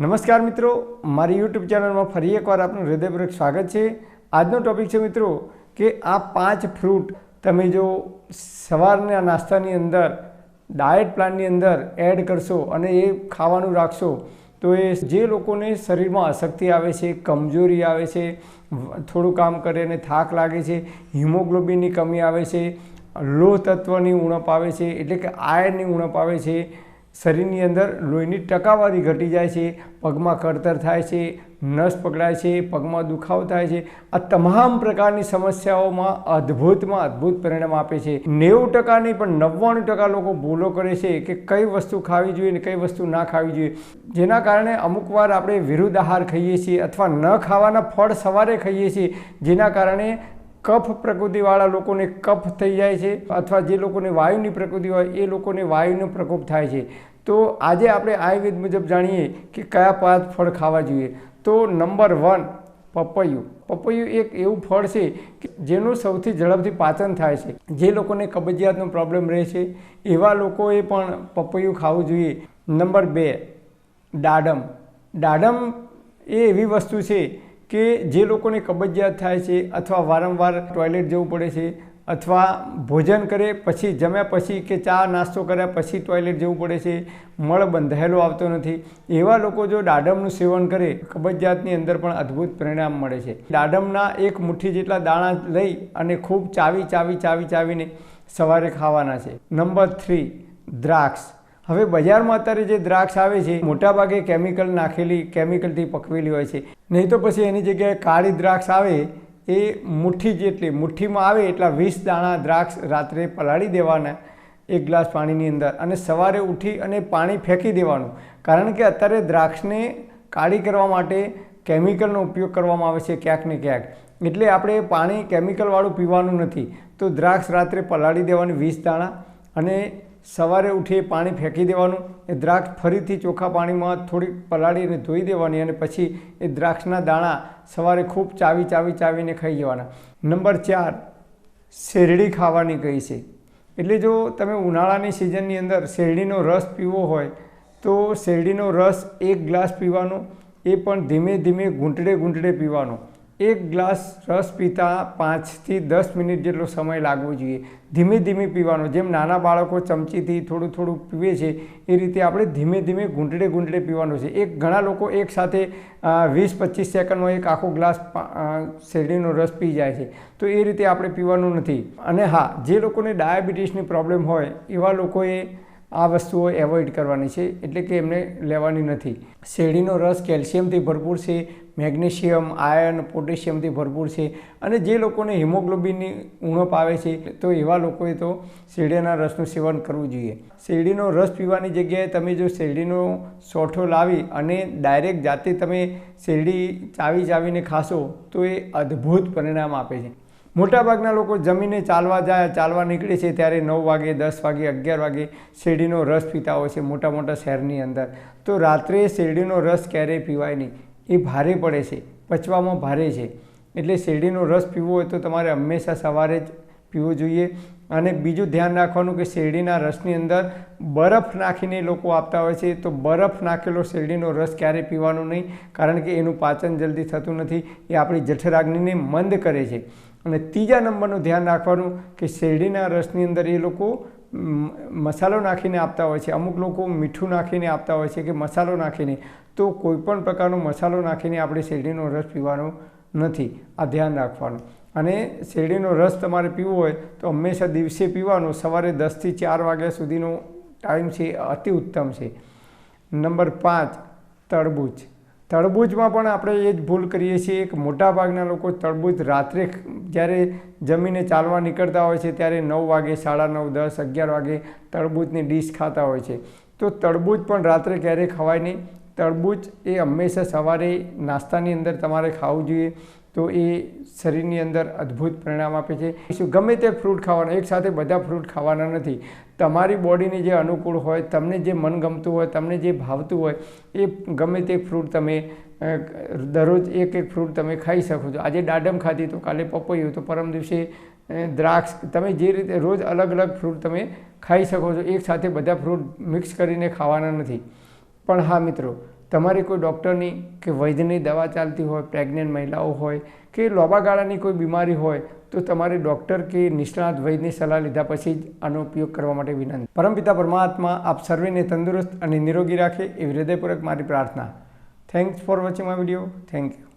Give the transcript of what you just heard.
નમસ્કાર મિત્રો, મારી યુટ્યુબ ચેનલમાં ફરી એકવાર આપનું હૃદયપૂર્વક સ્વાગત છે। આજનો ટોપિક છે મિત્રો કે આ 5 ફ્રૂટ તમે જો સવારના નાસ્તાની અંદર ડાયટ પ્લાનની અંદર એડ કરશો અને એ ખાવાનું રાખશો તો એ જે લોકોને શરીરમાં અશક્તિ આવે છે, કમજોરી આવે છે, થોડું કામ કરે અને થાક લાગે છે, હિમોગ્લોબિનની કમી આવે છે, લોહ તત્વની ઉણપ આવે છે એટલે કે આયર્નની ઉણપ આવે છે, શરીરની અંદર લોહીની ટકાવારી ઘટી જાય છે, પગમાં કળતર થાય છે, નસ પકડાય છે, પગમાં દુખાવો થાય છે। આ તમામ પ્રકારની સમસ્યાઓમાં અદ્ભુત પરિણામ આપે છે। 90% નહીં પણ 99% લોકો ભૂલો કરે છે કે કઈ વસ્તુ ખાવી જોઈએ ને કઈ વસ્તુ ના ખાવી જોઈએ, જેના કારણે અમુક વાર આપણે વિરુદ્ધ આહાર ખાઈએ છીએ અથવા ન ખાવાના ફળ સવારે ખાઈએ છીએ, જેના કારણે કફ પ્રકૃતિવાળા લોકોને કફ થઈ જાય છે અથવા જે લોકોને વાયુની પ્રકૃતિ હોય એ લોકોને વાયુનો પ્રકોપ થાય છે। તો આજે આપણે આયુર્વેદ મુજબ જાણીએ કે કયા 5 ફળ ખાવા જોઈએ। તો નંબર 1 પપૈયું। પપૈયું એક એવું ફળ છે કે જેનું સૌથી ઝડપથી પાચન થાય છે। જે લોકોને કબજિયાતનો પ્રોબ્લેમ રહે છે એવા લોકોએ પણ પપૈયું ખાવું જોઈએ। નંબર 2 દાડમ। દાડમ એ એવી વસ્તુ છે કે જે લોકોને કબજિયાત થાય છે અથવા વારંવાર ટોયલેટ જવું પડે છે અથવા ભોજન કરે પછી જમ્યા પછી કે ચા નાસ્તો કર્યા પછી ટોયલેટ જવું પડે છે, મળ બંધાયેલો આવતો નથી, એવા લોકો જો દાડમનું સેવન કરે કબજિયાતની અંદર પણ અદ્ભુત પરિણામ મળે છે। દાડમના એક મુઠ્ઠી જેટલા દાણા લઈ અને ખૂબ ચાવીને સવારે ખાવાના છે। નંબર 3 દ્રાક્ષ। હવે બજારમાં અત્યારે જે દ્રાક્ષ આવે છે મોટાભાગે કેમિકલ નાખેલી, કેમિકલથી પકવેલી હોય છે, નહીં તો પછી એની જગ્યાએ કાળી દ્રાક્ષ આવે એ મુઠ્ઠી જેટલી, મુઠ્ઠીમાં આવે એટલા 20 દાણા દ્રાક્ષ રાત્રે પલાળી દેવાના 1 ગ્લાસ પાણીની અંદર અને સવારે ઉઠી અને પાણી ફેંકી દેવાનું। કારણ કે અત્યારે દ્રાક્ષને કાળી કરવા માટે કેમિકલનો ઉપયોગ કરવામાં આવે છે ક્યાંક ને ક્યાંક, એટલે આપણે પાણી કેમિકલવાળું પીવાનું નથી। તો દ્રાક્ષ રાત્રે પલાળી દેવાની 20 દાણા અને સવારે ઉઠી પાણી ફેંકી દેવાનું। એ દ્રાક્ષ ફરીથી ચોખ્ખા પાણીમાં થોડીક પલાળીને ધોઈ દેવાની અને પછી એ દ્રાક્ષના દાણા સવારે ખૂબ ચાવીને ખાઈ જવાના। નંબર 4 શેરડી ખાવાની કહી છે, એટલે જો તમે ઉનાળાની સિઝનની અંદર શેરડીનો રસ પીવો હોય તો શેરડીનો રસ 1 ગ્લાસ પીવાનો, એ પણ ધીમે ઘૂંટડે પીવાનો। 1 ગ્લાસ રસ પીતા 5 થી 10 મિનિટ જેટલો સમય લાગવો જોઈએ। ધીમે પીવાનો, જેમ નાના બાળકો ચમચીથી થોડું પીવે છે એ રીતે આપણે ધીમે ઘૂંટડે પીવાનો છે। ઘણા લોકો એક સાથે 20-25 સેકન્ડમાં એક આખો ગ્લાસ શેરડીનો રસ પી જાય છે, તો એ રીતે આપણે પીવાનું નથી। અને હા, જે લોકોને ડાયાબિટીસની પ્રોબ્લેમ હોય એવા લોકોએ આ વસ્તુઓ એવોઇડ કરવાની છે, એટલે કે એમને લેવાની નથી। શેરડીનો રસ કેલ્શિયમથી ભરપૂર છે, મેગ્નેશિયમ, આયર્ન, પોટેશિયમથી ભરપૂર છે અને જે લોકોને હિમોગ્લોબિનની ઉણપ આવે છે તો એવા લોકોએ તો શેરડીના રસનું સેવન કરવું જોઈએ। શેરડીનો રસ પીવાની જગ્યાએ તમે જો શેરડીનો સોઠો લાવી અને ડાયરેક્ટ જાતે તમે શેરડી ચાવીને ખાશો તો એ અદ્ભુત પરિણામ આપે છે। મોટાભાગના લોકો જમીને ચાલવા નીકળે છે ત્યારે 9 વાગે, 10 વાગે, 11 વાગે શેરડીનો રસ પીતા હોય છે મોટા શહેરની અંદર। તો રાત્રે શેરડીનો રસ ક્યારેય પીવાય નહીં, એ ભારે પડે છે, પચવામાં ભારે છે, એટલે શેરડીનો રસ પીવો હોય તો તમારે હંમેશા સવારે જ પીવો જોઈએ। અને બીજું ધ્યાન રાખવાનું કે શેરડીના રસની અંદર બરફ નાખીને લોકો આપતા હોય છે, તો બરફ નાખેલો શેરડીનો રસ ક્યારેય પીવાનો નહીં, કારણ કે એનું પાચન જલ્દી થતું નથી, એ આપણી જઠરાગ્નિને મંદ કરે છે। અને ત્રીજા નંબરનું ધ્યાન રાખવાનું કે શેરડીના રસની અંદર એ લોકો મસાલો નાખીને આપતા હોય છે, અમુક લોકો મીઠું નાખીને આપતા હોય છે કે મસાલો નાખીને, તો કોઈપણ પ્રકારનો મસાલો નાખીને આપણે શેરડીનો રસ પીવાનો નથી, આ ધ્યાન રાખવાનું। અને શેરડીનો રસ તમારે પીવો હોય તો હંમેશા દિવસે પીવાનો, સવારે 10 થી 4 વાગ્યા સુધીનો ટાઈમ છે, અતિ ઉત્તમ છે। નંબર 5 તરબૂચ। તરબૂચમાં પણ આપણે એ જ ભૂલ કરીએ છીએ કે મોટાભાગના લોકો તરબૂચ રાત્રે જ્યારે જમીને ચાલવા નીકળતા હોય છે ત્યારે 9 વાગે, 9:30, 10, 11 વાગે તરબૂચની ડીશ ખાતા હોય છે, તો તરબૂચ પણ રાત્રે ક્યારેય ખવાય નહીં। તરબૂચ એ હંમેશા સવારે નાસ્તાની અંદર તમારે ખાવું જોઈએ, તો એ શરીરની અંદર અદ્ભુત પરિણામ આપે છે। ગમે તે ફ્રૂટ ખાવાના, એક સાથે બધા ફ્રૂટ ખાવાના નથી, તમારી બોડીને જે અનુકૂળ હોય, તમને જે મનગમતું હોય, તમને જે ભાવતું હોય એ ગમે તે ફ્રૂટ તમે દરરોજ એક ફ્રૂટ તમે ખાઈ શકો છો। આજે દાડમ ખાધી તો કાલે પપૈયું, તો પરમ દિવસે દ્રાક્ષ, તમે જે રીતે રોજ અલગ ફ્રૂટ તમે ખાઈ શકો છો, એક સાથે બધા ફ્રૂટ મિક્સ કરીને ખાવાના નથી। પણ હા મિત્રો, તમારી કોઈ ડૉક્ટરની કે વૈદ્યની દવા ચાલતી હોય, પ્રેગ્નન્ટ મહિલાઓ હોય કે લાંબા ગાળાની કોઈ બીમારી હોય તો તમારે ડૉક્ટર કે નિષ્ણાત વૈદ્યની સલાહ લીધા પછી જ આનો ઉપયોગ કરવા માટે વિનંતી. પરમપિતા પરમાત્મા આપ સર્વેને તંદુરસ્ત અને નિરોગી રાખે એવી હૃદયપૂર્વક મારી પ્રાર્થના. Thanks for watching my video. Thank you.